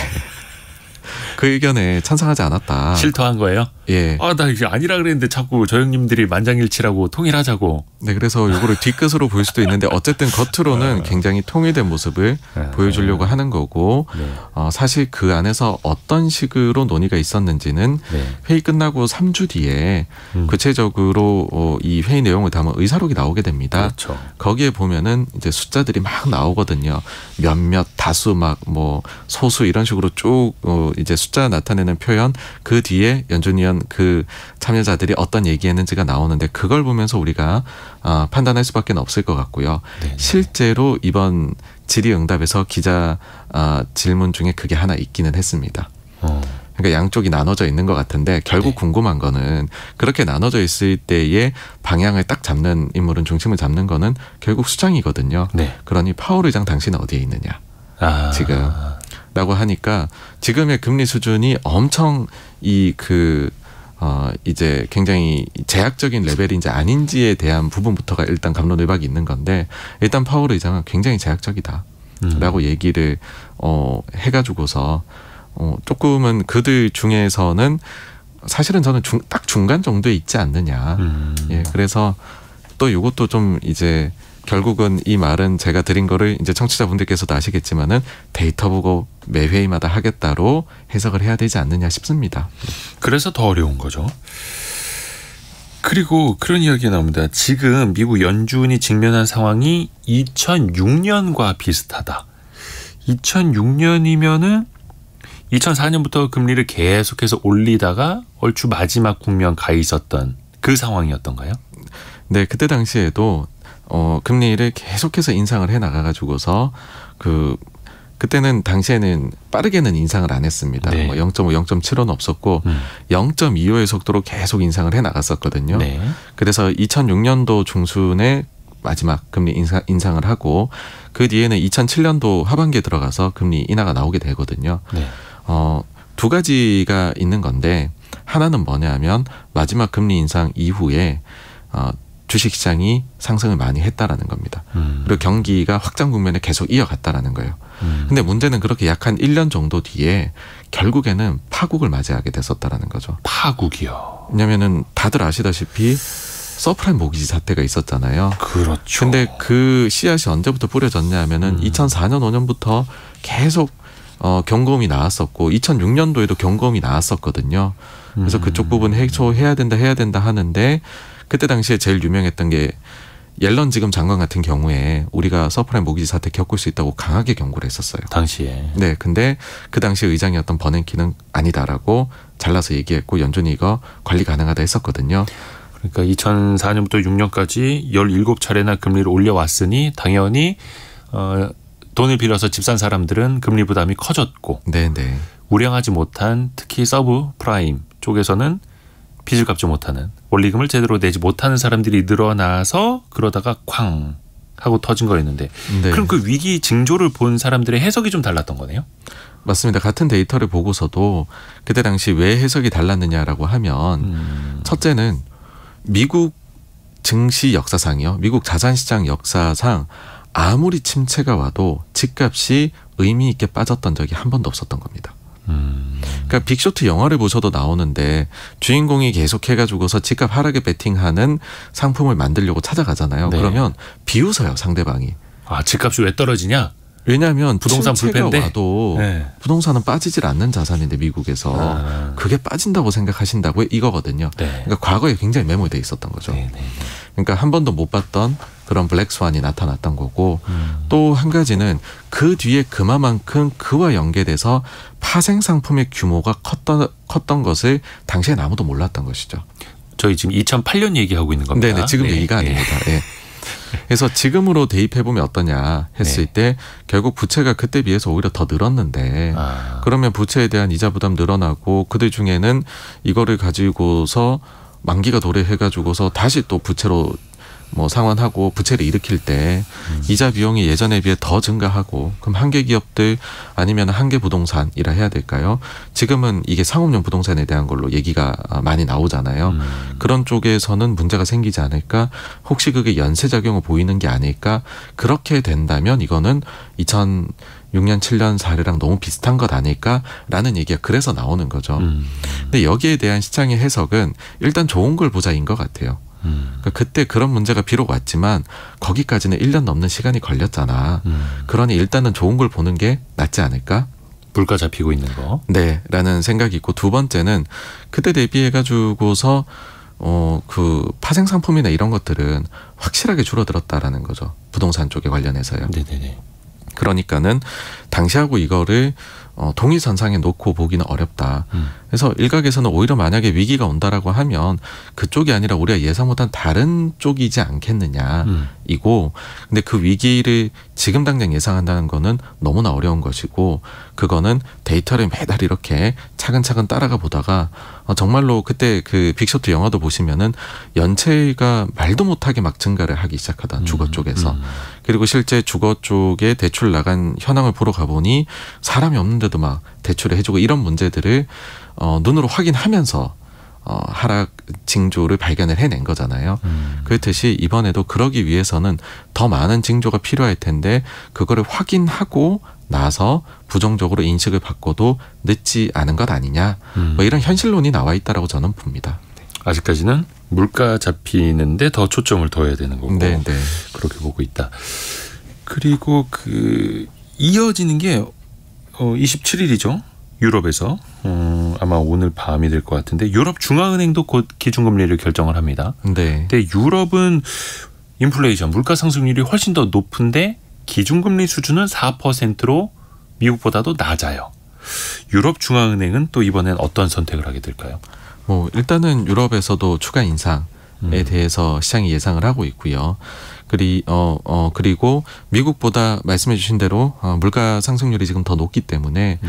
그 의견에 찬성하지 않았다. 실토한 거예요? 예. 아, 나 이게 아니라 그랬는데 자꾸 저 형님들이 만장일치라고 통일하자고. 네, 그래서 이거를 뒤끝으로 볼 수도 있는데 어쨌든 겉으로는 굉장히 통일된 모습을 보여주려고 하는 거고 네. 사실 그 안에서 어떤 식으로 논의가 있었는지는 네. 회의 끝나고 3주 뒤에 구체적으로 이 회의 내용을 담은 의사록이 나오게 됩니다. 그렇죠. 거기에 보면은 이제 숫자들이 막 나오거든요. 몇몇, 다수, 막 뭐 소수 이런 식으로 쭉 이제 숫자 나타내는 표현 그 뒤에 연준위원 그 참여자들이 어떤 얘기했는지가 나오는데 그걸 보면서 우리가 판단할 수밖에 없을 것 같고요. 네네. 실제로 이번 질의응답에서 기자 질문 중에 그게 하나 있기는 했습니다. 그러니까 양쪽이 나눠져 있는 것 같은데 결국 네. 궁금한 거는 그렇게 나눠져 있을 때의 방향을 딱 잡는 인물은 중심을 잡는 거는 결국 수장이거든요. 네. 그러니 파월 의장 당신은 어디에 있느냐 지금 라고 하니까 지금의 금리 수준이 엄청 이제 굉장히 제약적인 레벨인지 아닌지에 대한 부분부터가 일단 갑론을박이 있는 건데 일단 파월 의장은 굉장히 제약적이다 라고 얘기를 해가지고서 조금은 그들 중에서는 사실은 저는 딱 중간 정도에 있지 않느냐. 예, 그래서 또 이것도 좀 이제 결국은 이 말은 제가 드린 거를 이제 청취자분들께서도 아시겠지만은 데이터 보고 매 회의마다 하겠다로 해석을 해야 되지 않느냐 싶습니다. 그래서 더 어려운 거죠. 그리고 그런 이야기가 나옵니다. 지금 미국 연준이 직면한 상황이 2006년과 비슷하다. 2006년이면은 2004년부터 금리를 계속해서 올리다가 얼추 마지막 국면 가 있었던 그 상황이었던가요? 네, 그때 당시에도 금리를 계속해서 인상을 해 나가가지고서 그때는 당시에는 빠르게는 인상을 안 했습니다. 네. 뭐 0.5, 0.75는 없었고 0.25의 속도로 계속 인상을 해 나갔었거든요. 네. 그래서 2006년도 중순에 마지막 금리 인상을 하고 그 뒤에는 2007년도 하반기에 들어가서 금리 인하가 나오게 되거든요. 네. 두 가지가 있는 건데 하나는 뭐냐 하면 마지막 금리 인상 이후에 주식시장이 상승을 많이 했다라는 겁니다. 그리고 경기가 확장 국면에 계속 이어갔다라는 거예요. 근데 문제는 그렇게 약 한 1년 정도 뒤에 결국에는 파국을 맞이하게 됐었다라는 거죠. 파국이요. 왜냐면은 다들 아시다시피 서프라임 모기지 사태가 있었잖아요. 그렇죠. 근데 그 씨앗이 언제부터 뿌려졌냐 하면은 2004년 5년부터 계속 경고음이 나왔었고 2006년도에도 경고음이 나왔었거든요. 그래서 그쪽 부분 해소해야 된다 하는데 그때 당시에 제일 유명했던 게 옐런 지금 장관 같은 경우에 우리가 서프라임 모기지 사태 겪을 수 있다고 강하게 경고를 했었어요. 당시에. 네, 근데 그 당시 의장이었던 버냉키는 아니다라고 잘라서 얘기했고 연준이 이거 관리 가능하다 했었거든요. 그러니까 2004년부터 6년까지 17차례나 금리를 올려왔으니 당연히 돈을 빌려서 집 산 사람들은 금리 부담이 커졌고 네네. 우량하지 못한 특히 서브 프라임 쪽에서는 빚을 갚지 못하는 원리금을 제대로 내지 못하는 사람들이 늘어나서 그러다가 쾅 하고 터진 거였는데 네. 그럼 그 위기 징조를 본 사람들의 해석이 좀 달랐던 거네요? 맞습니다. 같은 데이터를 보고서도 그때 당시 왜 해석이 달랐느냐라고 하면 첫째는 미국 증시 역사상이요. 미국 자산시장 역사상 아무리 침체가 와도 집값이 의미 있게 빠졌던 적이 한 번도 없었던 겁니다. 그러니까 빅쇼트 영화를 보셔도 나오는데 주인공이 계속 해가지고서 집값 하락에 베팅하는 상품을 만들려고 찾아가잖아요. 네. 그러면 비웃어요 상대방이. 아, 집값이 왜 떨어지냐? 왜냐하면 부동산 침체가 불패인데? 와도 네. 부동산은 빠지질 않는 자산인데 미국에서 그게 빠진다고 생각하신다고 이거거든요. 네. 그러니까 과거에 굉장히 매몰돼 있었던 거죠. 네, 네, 네. 그러니까 한 번도 못 봤던 그런 블랙스완이 나타났던 거고 또 한 가지는 그 뒤에 그만큼 그와 연계돼서 파생 상품의 규모가 컸던 것을 당시엔 아무도 몰랐던 것이죠. 저희 지금 2008년 얘기하고 있는 겁니다. 네네, 지금 얘기가 아닙니다. 예. 그래서 지금으로 대입해보면 어떠냐 했을 때 결국 부채가 그때 비해서 오히려 더 늘었는데 그러면 부채에 대한 이자 부담 늘어나고 그들 중에는 이거를 가지고서 만기가 도래해가지고서 다시 또 부채로 뭐 상환하고 부채를 일으킬 때 이자 비용이 예전에 비해 더 증가하고 그럼 한계 기업들 아니면 한계 부동산이라 해야 될까요? 지금은 이게 상업용 부동산에 대한 걸로 얘기가 많이 나오잖아요. 그런 쪽에서는 문제가 생기지 않을까? 혹시 그게 연쇄작용을 보이는 게 아닐까? 그렇게 된다면 이거는 2006년, 7년 사례랑 너무 비슷한 것 아닐까라는 얘기가 그래서 나오는 거죠. 근데 여기에 대한 시장의 해석은 일단 좋은 걸 보자인 것 같아요. 그러니까 그때 그런 문제가 비록 왔지만 거기까지는 1년 넘는 시간이 걸렸잖아. 그러니 일단은 좋은 걸 보는 게 낫지 않을까? 물가 잡히고 있는 거. 네, 라는 생각이 있고 두 번째는 그때 대비해가지고서 그 파생 상품이나 이런 것들은 확실하게 줄어들었다라는 거죠. 부동산 쪽에 관련해서요. 네네네. 그러니까는 당시하고 이거를 동일선상에 놓고 보기는 어렵다. 그래서 일각에서는 오히려 만약에 위기가 온다라고 하면 그쪽이 아니라 우리가 예상 못한 다른 쪽이지 않겠느냐 이고 근데 그 위기를 지금 당장 예상한다는 거는 너무나 어려운 것이고 그거는 데이터를 매달 이렇게 차근차근 따라가 보다가 정말로 그때 그 빅쇼트 영화도 보시면은 연체가 말도 못하게 막 증가를 하기 시작하다 주거 쪽에서 그리고 실제 주거 쪽에 대출 나간 현황을 보러 가보니 사람이 없는데도 막 대출을 해주고 이런 문제들을 눈으로 확인하면서 하락 징조를 발견을 해낸 거잖아요. 그렇듯이 이번에도 그러기 위해서는 더 많은 징조가 필요할 텐데 그거를 확인하고 나서 부정적으로 인식을 바꿔도 늦지 않은 것 아니냐. 뭐 이런 현실론이 나와 있다라고 저는 봅니다. 아직까지는 물가 잡히는데 더 초점을 둬야 되는 거고 네. 그렇게 보고 있다. 그리고 그 이어지는 게 27일이죠. 유럽에서 아마 오늘 밤이 될 것 같은데 유럽 중앙은행도 곧 기준금리를 결정을 합니다. 네. 근데 유럽은 인플레이션 물가 상승률이 훨씬 더 높은데 기준금리 수준은 4%로 미국보다도 낮아요. 유럽 중앙은행은 또 이번엔 어떤 선택을 하게 될까요? 뭐 일단은 유럽에서도 추가 인상에 대해서 시장이 예상을 하고 있고요. 그리고 미국보다 말씀해 주신 대로 물가 상승률이 지금 더 높기 때문에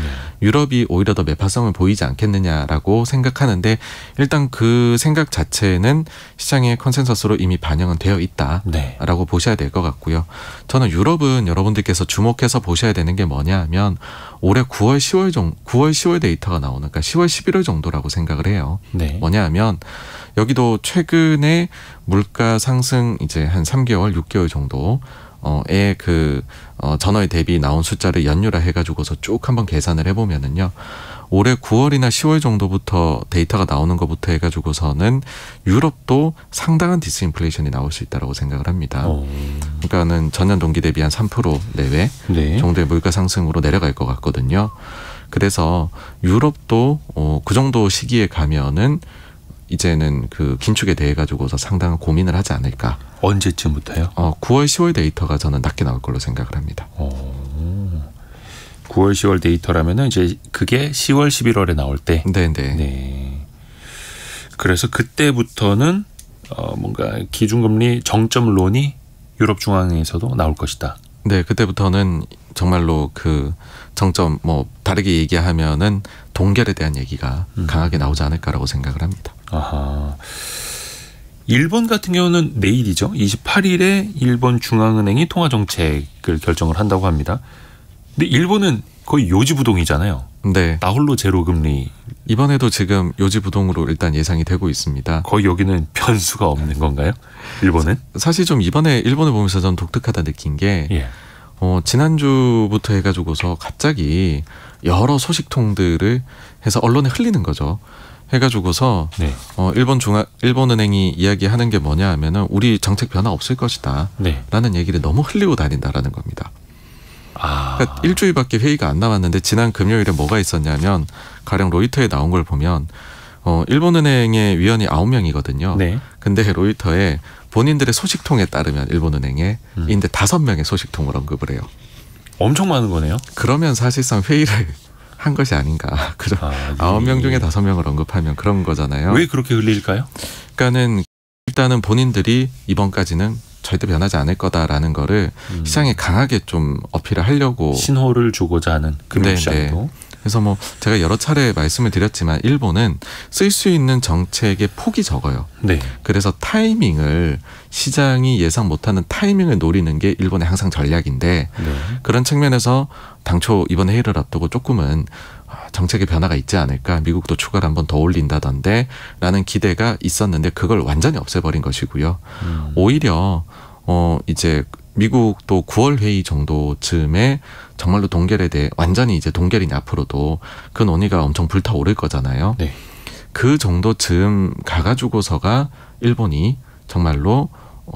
유럽이 오히려 더 매파성을 보이지 않겠느냐라고 생각하는데 일단 그 생각 자체는 시장의 컨센서스로 이미 반영은 되어 있다라고 보셔야 될 것 같고요. 저는 유럽은 여러분들께서 주목해서 보셔야 되는 게 뭐냐 하면 올해 9월 10월 데이터가 나오는 그러니까 10월 11월 정도라고 생각을 해요. 뭐냐 하면 여기도 최근에 물가 상승 이제 한 3개월, 6개월 정도의 그 전월 대비 나온 숫자를 연율화 해가지고서 쭉 한번 계산을 해보면은요. 올해 9월이나 10월 정도부터 데이터가 나오는 것부터 해가지고서는 유럽도 상당한 디스인플레이션이 나올 수 있다고 생각을 합니다. 그러니까는 전년 동기 대비 한 3% 내외 정도의 물가 상승으로 내려갈 것 같거든요. 그래서 유럽도 그 정도 시기에 가면은 이제는 그 긴축에 대해 가지고서 상당한 고민을 하지 않을까. 언제쯤부터요? 9월 10월 데이터가 저는 낮게 나올 걸로 생각을 합니다. 9월 10월 데이터라면은 이제 그게 10월 11월에 나올 때. 네. 그래서 그때부터는 뭔가 기준금리 정점론이 유럽 중앙은행에서도 나올 것이다. 네, 그때부터는 정말로 그 정점 뭐 다르게 얘기하면은 동결에 대한 얘기가 강하게 나오지 않을까라고 생각을 합니다. 아하. 일본 같은 경우는 내일이죠. 28일에 일본 중앙은행이 통화정책을 결정을 한다고 합니다. 근데 일본은 거의 요지부동이잖아요. 네. 나홀로 제로금리. 이번에도 지금 요지부동으로 일단 예상이 되고 있습니다. 거의 여기는 변수가 없는 건가요? 일본은? 사실 좀 이번에 일본을 보면서 전 독특하다 느낀 게 지난주부터 해가지고서 갑자기 여러 소식통들을 해서 언론에 흘리는 거죠. 해가지고서 일본은행이 이야기하는 게 뭐냐 하면은 우리 정책 변화 없을 것이다 라는 얘기를 너무 흘리고 다닌다라는 겁니다. 그러니까 일주일밖에 회의가 안 남았는데 지난 금요일에 뭐가 있었냐면 가령 로이터에 나온 걸 보면 일본은행의 위원이 9명이거든요. 근데 로이터에 본인들의 소식통에 따르면 일본은행에 인데 5명의 소식통을 언급을 해요. 엄청 많은 거네요. 그러면 사실상 회의를 한 것이 아닌가. 그죠? 9명 중에 5명을 언급하면 그런 거잖아요. 왜 그렇게 흘릴까요? 그러니까는 일단은 본인들이 이번까지는 절대 변하지 않을 거다라는 거를 시장에 강하게 좀 어필을 하려고 신호를 주고자 하는 금융시장도. 그래서 뭐 제가 여러 차례 말씀을 드렸지만 일본은 쓸 수 있는 정책의 폭이 적어요. 네. 그래서 타이밍을 시장이 예상 못하는 타이밍을 노리는 게 일본의 항상 전략인데 네. 그런 측면에서 당초 이번 회의를 앞두고 조금은 정책의 변화가 있지 않을까, 미국도 추가를 한 번 더 올린다던데 라는 기대가 있었는데 그걸 완전히 없애버린 것이고요. 오히려 이제 미국도 9월 회의 정도쯤에 정말로 동결에 대해 완전히 이제 동결이니 앞으로도 그 논의가 엄청 불타오를 거잖아요. 네. 그 정도쯤 가가지고서가 일본이 정말로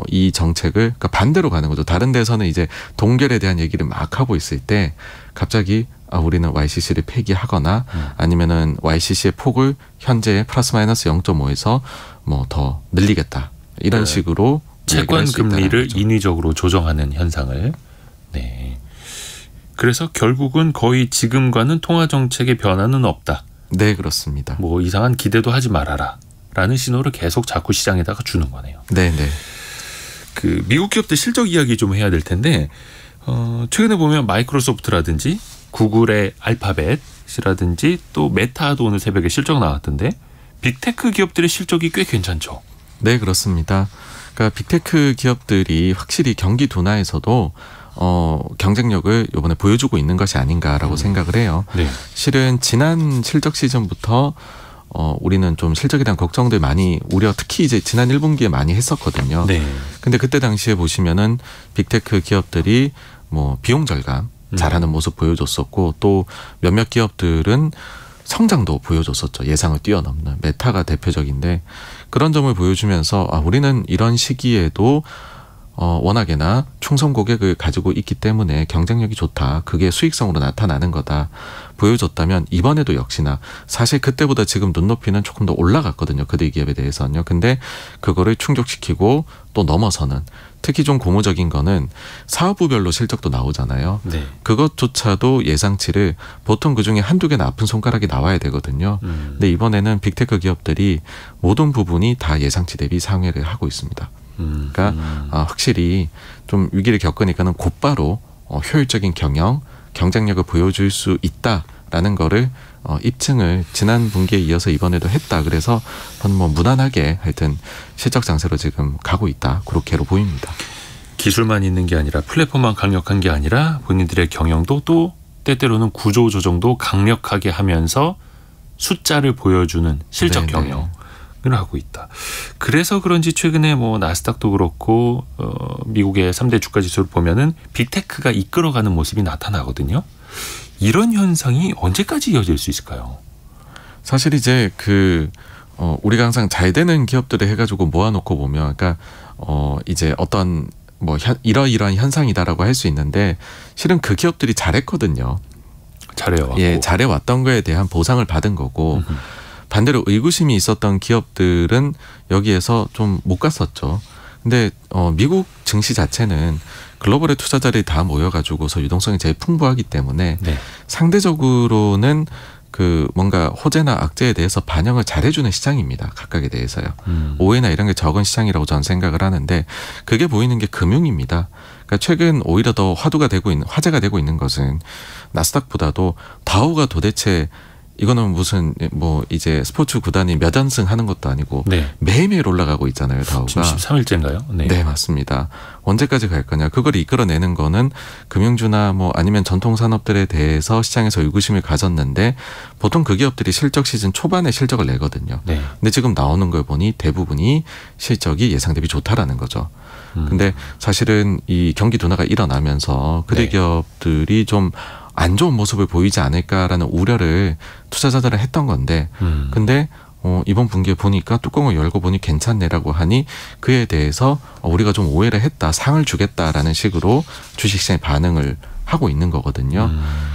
이 정책을 그러니까 반대로 가는 거죠. 다른 데서는 이제 동결에 대한 얘기를 막 하고 있을 때 갑자기 우리는 YCC를 폐기하거나 아니면은 YCC의 폭을 현재 플러스 마이너스 0.5에서 뭐 더 늘리겠다 이런 식으로 채권 금리를 인위적으로 조정하는 현상을. 네. 그래서 결국은 거의 지금과는 통화 정책의 변화는 없다. 네, 그렇습니다. 뭐 이상한 기대도 하지 말아라 라는 신호를 계속 자꾸 시장에다가 주는 거네요. 네, 네. 그 미국 기업들 실적 이야기 좀 해야 될 텐데 최근에 보면 마이크로소프트라든지 구글의 알파벳이라든지 또 메타도 오늘 새벽에 실적 나왔던데 빅테크 기업들의 실적이 꽤 괜찮죠. 네, 그렇습니다. 그러니까 빅테크 기업들이 확실히 경기 둔화에서도 경쟁력을 이번에 보여주고 있는 것이 아닌가라고 생각을 해요. 네. 실은 지난 실적 시즌부터 우리는 좀 실적에 대한 걱정들 많이 특히 이제 지난 1분기에 많이 했었거든요. 네. 근데 그때 당시에 보시면은 빅테크 기업들이 뭐 비용 절감 잘하는 모습 보여줬었고 또 몇몇 기업들은 성장도 보여줬었죠. 예상을 뛰어넘는 메타가 대표적인데 그런 점을 보여주면서 우리는 이런 시기에도 워낙에나 충성 고객을 가지고 있기 때문에 경쟁력이 좋다. 그게 수익성으로 나타나는 거다. 보여줬다면 이번에도 역시나 사실 그때보다 지금 눈높이는 조금 더 올라갔거든요. 그들 기업에 대해서는요. 근데 그거를 충족시키고 또 넘어서는 특히 좀 고무적인 거는 사업부별로 실적도 나오잖아요. 네. 그것조차도 예상치를 보통 그중에 한두 개나 아픈 손가락이 나와야 되거든요. 근데 이번에는 빅테크 기업들이 모든 부분이 다 예상치 대비 상회를 하고 있습니다. 그러니까 확실히 좀 위기를 겪으니까는 곧바로 효율적인 경쟁력을 보여줄 수 있다라는 거를 입증을 지난 분기에 이어서 이번에도 했다. 그래서 뭐 무난하게 하여튼 실적 장세로 지금 가고 있다. 그렇게로 보입니다. 기술만 있는 게 아니라 플랫폼만 강력한 게 아니라 본인들의 경영도 또 때때로는 구조 조정도 강력하게 하면서 숫자를 보여주는 실적 네네. 경영. 을 하고 있다. 그래서 그런지 최근에 뭐 나스닥도 그렇고 미국의 3대 주가 지수를 보면은 빅테크가 이끌어가는 모습이 나타나거든요. 이런 현상이 언제까지 이어질 수 있을까요? 사실 이제 우리가 항상 잘 되는 기업들을 해가지고 모아놓고 보면, 그러니까 이제 어떤 뭐 이러이러한 현상이다라고 할 수 있는데 실은 그 기업들이 잘했거든요. 잘해왔고. 예, 잘해왔던 거에 대한 보상을 받은 거고. 반대로 의구심이 있었던 기업들은 여기에서 좀 못 갔었죠. 근데 미국 증시 자체는 글로벌의 투자자들이 다 모여가지고서 유동성이 제일 풍부하기 때문에 네. 상대적으로는 뭔가 호재나 악재에 대해서 반영을 잘해주는 시장입니다. 각각에 대해서요. 오해나 이런 게 적은 시장이라고 저는 생각을 하는데 그게 보이는 게 금융입니다. 그러니까 최근 오히려 더 화제가 되고 있는 것은 나스닥보다도 다우가 도대체 이거는 무슨 뭐 이제 스포츠 구단이 몇 연승 하는 것도 아니고 네. 매일매일 올라가고 있잖아요. 다우가. 지금 13일째인가요? 네, 맞습니다. 언제까지 갈 거냐. 그걸 이끌어내는 거는 금융주나 뭐 아니면 전통 산업들에 대해서 시장에서 의구심을 가졌는데 보통 그 기업들이 실적 시즌 초반에 실적을 내거든요. 네. 근데 지금 나오는 걸 보니 대부분이 실적이 예상 대비 좋다라는 거죠. 근데 사실은 이 경기 둔화가 일어나면서 그대 네. 기업들이 좀 안 좋은 모습을 보이지 않을까라는 우려를 투자자들은 했던 건데 근데 이번 분기에 보니까 뚜껑을 열고 보니 괜찮네라고 하니 그에 대해서 우리가 좀 오해를 했다, 상을 주겠다라는 식으로 주식시장에 반응을 하고 있는 거거든요.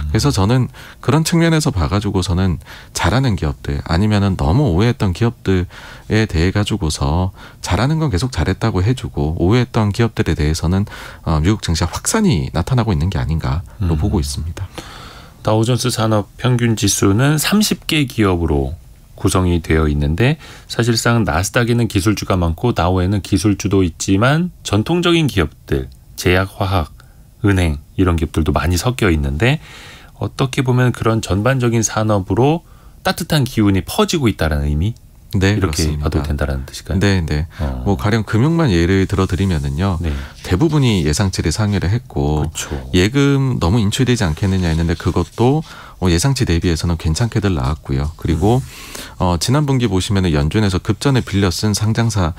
그래서 저는 그런 측면에서 봐가지고서는 잘하는 기업들 아니면은 너무 오해했던 기업들에 대해 가지고서 잘하는 건 계속 잘했다고 해주고 오해했던 기업들에 대해서는 미국 증시가 확산이 나타나고 있는 게 아닌가로 보고 있습니다. 다우존스 산업 평균 지수는 30개 기업으로 구성이 되어 있는데 사실상 나스닥에는 기술주가 많고 다우에는 기술주도 있지만 전통적인 기업들, 제약화학, 은행 이런 기업들도 많이 섞여 있는데 어떻게 보면 그런 전반적인 산업으로 따뜻한 기운이 퍼지고 있다는 의미? 네, 이렇게 그렇습니다. 봐도 된다는 뜻일까요? 네, 네. 뭐 가령 금융만 예를 들어드리면은요. 네. 대부분이 예상치를 상회를 했고 그렇죠. 예금 너무 인출되지 않겠느냐 했는데 그것도 예상치 대비해서는 괜찮게들 나왔고요. 그리고 지난 분기 보시면은 연준에서 급전에 빌려 쓴 상장사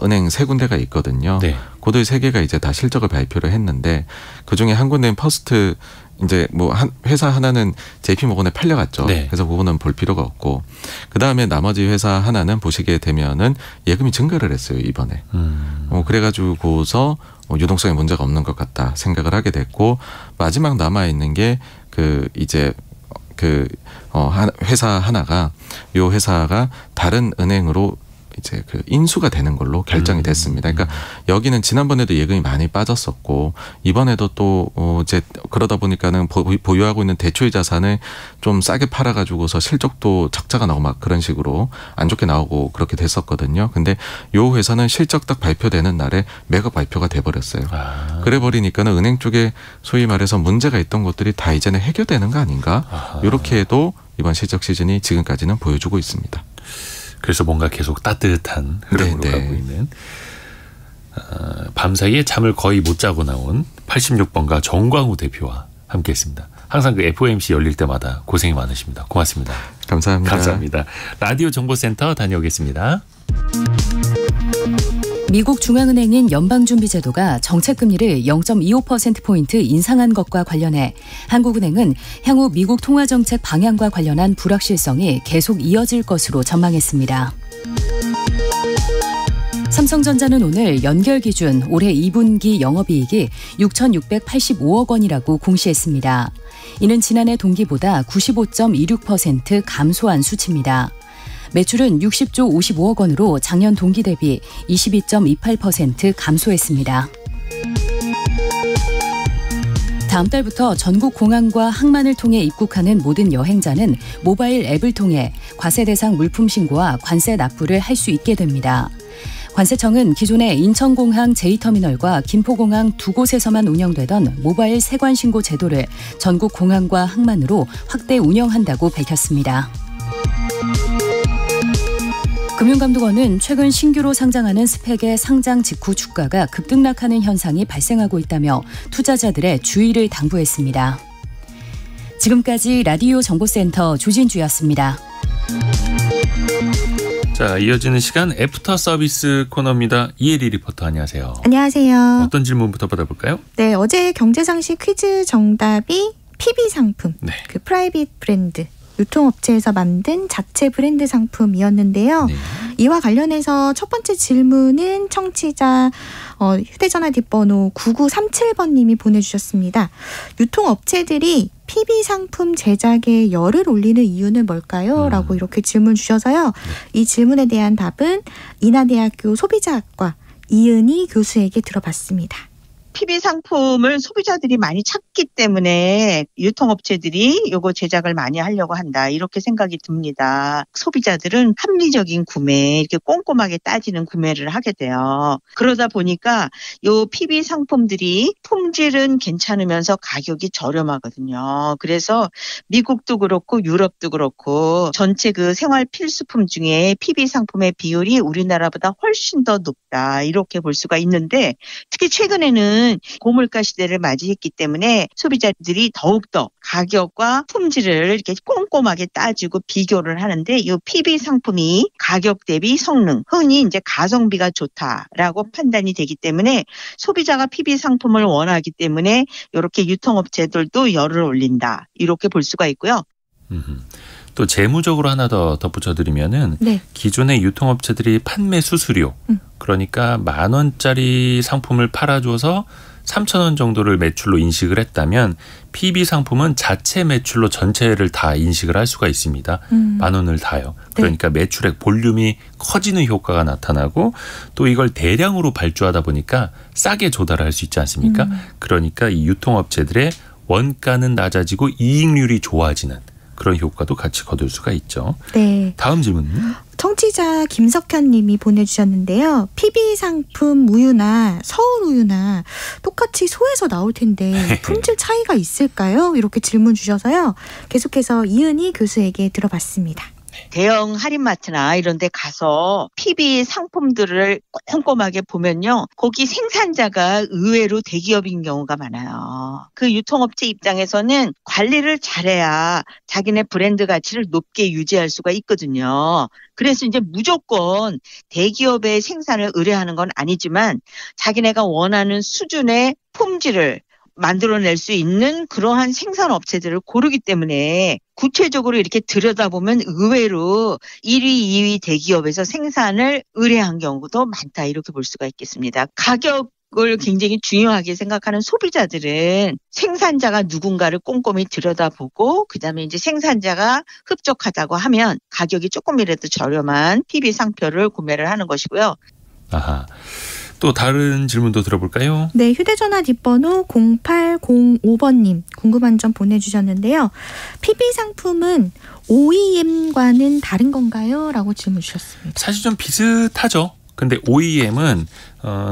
은행 3군데가 있거든요. 네. 그들 3개가 이제 다 실적을 발표를 했는데 그중에 한 군데는 퍼스트 이제 뭐 회사 하나는 JP모건에 팔려갔죠. 네. 그래서 그거는 볼 필요가 없고 그 다음에 나머지 회사 하나는 보시게 되면은 예금이 증가를 했어요 이번에. 그래가지고서 유동성에 문제가 없는 것 같다 생각을 하게 됐고 마지막 남아 있는 게 회사 하나가 요 회사가 다른 은행으로 이제 인수가 되는 걸로 결정이 됐습니다. 그러니까 여기는 지난번에도 예금이 많이 빠졌었고 이번에도 또 이제 그러다 보니까는 보유하고 있는 대출 자산을 좀 싸게 팔아가지고서 실적도 적자가 나오고 막 그런 식으로 안 좋게 나오고 그렇게 됐었거든요. 근데 요 회사는 실적 딱 발표되는 날에 매각 발표가 돼버렸어요. 그래 버리니까는 은행 쪽에 소위 말해서 문제가 있던 것들이 다 이제는 해결되는 거 아닌가? 이렇게 해도 이번 실적 시즌이 지금까지는 보여주고 있습니다. 그래서 뭔가 계속 따뜻한 흐름으로 가고 있는 밤사이에 잠을 거의 못 자고 나온 86번가 정광우 대표와 함께했습니다. 항상 그 FOMC 열릴 때마다 고생이 많으십니다. 고맙습니다. 감사합니다. 감사합니다. 라디오 정보센터 다녀오겠습니다. 미국 중앙은행인 연방준비제도가 정책금리를 0.25%포인트 인상한 것과 관련해 한국은행은 향후 미국 통화정책 방향과 관련한 불확실성이 계속 이어질 것으로 전망했습니다. 삼성전자는 오늘 연결 기준 올해 2분기 영업이익이 6,685억 원이라고 공시했습니다. 이는 지난해 동기보다 95.26% 감소한 수치입니다. 매출은 60조 55억 원으로 작년 동기 대비 22.28% 감소했습니다. 다음 달부터 전국 공항과 항만을 통해 입국하는 모든 여행자는 모바일 앱을 통해 과세 대상 물품 신고와 관세 납부를 할 수 있게 됩니다. 관세청은 기존의 인천공항 제2터미널과 김포공항 두 곳에서만 운영되던 모바일 세관 신고 제도를 전국 공항과 항만으로 확대 운영한다고 밝혔습니다. 금융감독원은 최근 신규로 상장하는 스펙의 상장 직후 주가가 급등락하는 현상이 발생하고 있다며 투자자들의 주의를 당부했습니다. 지금까지 라디오 정보센터 조진주였습니다. 자, 이어지는 시간 애프터 서비스 코너입니다. 이혜리 리포터 안녕하세요. 안녕하세요. 어떤 질문부터 받아볼까요? 네, 어제 경제상식 퀴즈 정답이 PB 상품, 네. 그 프라이빗 브랜드. 유통업체에서 만든 자체 브랜드 상품이었는데요. 네. 이와 관련해서 첫 번째 질문은 청취자 휴대전화 뒷번호 9937번님이 보내주셨습니다. 유통업체들이 PB 상품 제작에 열을 올리는 이유는 뭘까요? 라고 이렇게 질문 주셔서요. 네. 이 질문에 대한 답은 인하대학교 소비자학과 이은희 교수에게 들어봤습니다. PB 상품을 소비자들이 많이 찾기 때문에 유통업체들이 요거 제작을 많이 하려고 한다. 이렇게 생각이 듭니다. 소비자들은 합리적인 구매, 이렇게 꼼꼼하게 따지는 구매를 하게 돼요. 그러다 보니까 요 PB 상품들이 품질은 괜찮으면서 가격이 저렴하거든요. 그래서 미국도 그렇고 유럽도 그렇고 전체 그 생활 필수품 중에 PB 상품의 비율이 우리나라보다 훨씬 더 높다. 이렇게 볼 수가 있는데 특히 최근에는 고물가 시대를 맞이했기 때문에 소비자들이 더욱더 가격과 품질을 이렇게 꼼꼼하게 따지고 비교를 하는데 이 PB 상품이 가격 대비 성능, 흔히 이제 가성비가 좋다라고 판단이 되기 때문에 소비자가 PB 상품을 원하기 때문에 이렇게 유통업체들도 열을 올린다. 이렇게 볼 수가 있고요. 또 또 재무적으로 하나 더 덧붙여드리면은 네. 기존의 유통업체들이 판매 수수료 그러니까 10,000원짜리 상품을 팔아줘서 3,000원 정도를 매출로 인식을 했다면 PB 상품은 자체 매출로 전체를 다 인식을 할 수가 있습니다. 10,000원을 다요. 그러니까 네. 매출액 볼륨이 커지는 효과가 나타나고 또 이걸 대량으로 발주하다 보니까 싸게 조달할 수 있지 않습니까? 그러니까 이 유통업체들의 원가는 낮아지고 이익률이 좋아지는 그런 효과도 같이 거둘 수가 있죠. 네. 다음 질문. 청취자 김석현 님이 보내주셨는데요. PB 상품 우유나 서울 우유나 똑같이 소에서 나올 텐데 품질 차이가 있을까요? 이렇게 질문 주셔서요. 계속해서 이은희 교수에게 들어봤습니다. 대형 할인마트나 이런 데 가서 PB 상품들을 꼼꼼하게 보면요. 거기 생산자가 의외로 대기업인 경우가 많아요. 그 유통업체 입장에서는 관리를 잘해야 자기네 브랜드 가치를 높게 유지할 수가 있거든요. 그래서 이제 무조건 대기업의 생산을 의뢰하는 건 아니지만 자기네가 원하는 수준의 품질을 만들어낼 수 있는 그러한 생산업체들을 고르기 때문에 구체적으로 이렇게 들여다보면 의외로 1위, 2위 대기업에서 생산을 의뢰한 경우도 많다 이렇게 볼 수가 있겠습니다. 가격을 굉장히 중요하게 생각하는 소비자들은 생산자가 누군가를 꼼꼼히 들여다보고 그다음에 이제 생산자가 흡족하다고 하면 가격이 조금이라도 저렴한 PB 상표를 구매를 하는 것이고요. 아하. 또 다른 질문도 들어볼까요? 네, 휴대전화 뒷번호 0805번님 궁금한 점 보내주셨는데요. PB 상품은 OEM과는 다른 건가요? 라고 질문 주셨습니다. 사실 좀 비슷하죠. 근데 OEM은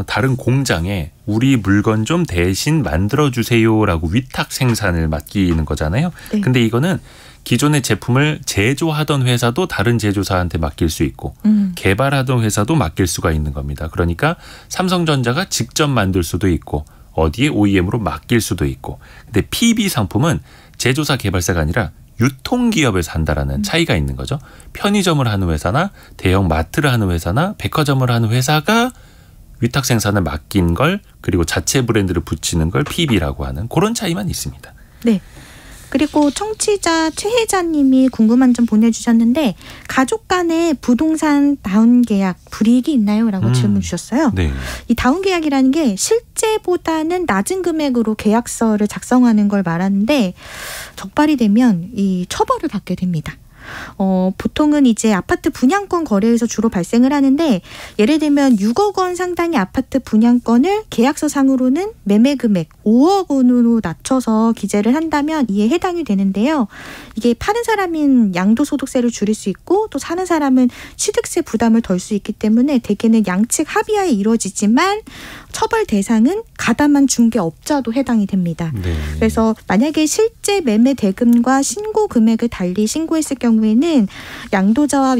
다른 공장에 우리 물건 좀 대신 만들어주세요라고 위탁 생산을 맡기는 거잖아요. 네. 근데 이거는 기존의 제품을 제조하던 회사도 다른 제조사한테 맡길 수 있고 개발하던 회사도 맡길 수가 있는 겁니다. 그러니까 삼성전자가 직접 만들 수도 있고 어디에 OEM으로 맡길 수도 있고 근데 PB 상품은 제조사 개발사가 아니라 유통기업에서 한다라는 차이가 있는 거죠. 편의점을 하는 회사나 대형 마트를 하는 회사나 백화점을 하는 회사가 위탁 생산을 맡긴 걸 그리고 자체 브랜드를 붙이는 걸 PB라고 하는 그런 차이만 있습니다. 네. 그리고 청취자 최혜자님이 궁금한 점 보내주셨는데 가족 간의 부동산 다운 계약 불이익이 있나요? 라고 질문 주셨어요. 네. 이 다운 계약이라는 게 실제보다는 낮은 금액으로 계약서를 작성하는 걸 말하는데 적발이 되면 이 처벌을 받게 됩니다. 보통은 이제 아파트 분양권 거래에서 주로 발생을 하는데 예를 들면 6억 원 상당의 아파트 분양권을 계약서 상으로는 매매 금액 5억 원으로 낮춰서 기재를 한다면 이에 해당이 되는데요. 이게 파는 사람인 양도소득세를 줄일 수 있고 또 사는 사람은 취득세 부담을 덜 수 있기 때문에 대개는 양측 합의하에 이루어지지만 처벌 대상은 가담한 중개업자도 해당이 됩니다. 네. 그래서 만약에 실제 매매 대금과 신고 금액을 달리 신고했을 경우에는 양도자와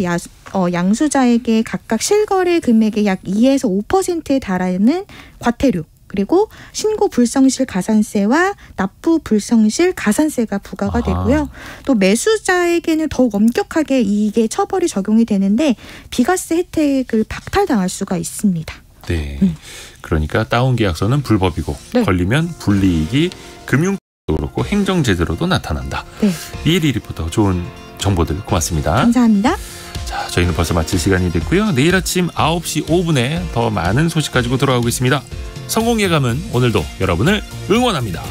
양수자에게 각각 실거래 금액의 약 2에서 5%에 달하는 과태료 그리고 신고 불성실 가산세와 납부 불성실 가산세가 부과가 되고요. 또 매수자에게는 더욱 엄격하게 이게 처벌이 적용이 되는데 비과세 혜택을 박탈당할 수가 있습니다. 네. 그러니까 다운 계약서는 불법이고 네. 걸리면 불이익이 금융도 그렇고 행정제재로도 나타난다. 네. 이혜리 리포터 좋은 정보들 고맙습니다. 감사합니다. 자, 저희는 벌써 마칠 시간이 됐고요. 내일 아침 9시 5분에 더 많은 소식 가지고 돌아오고 있습니다. 성공 예감은 오늘도 여러분을 응원합니다.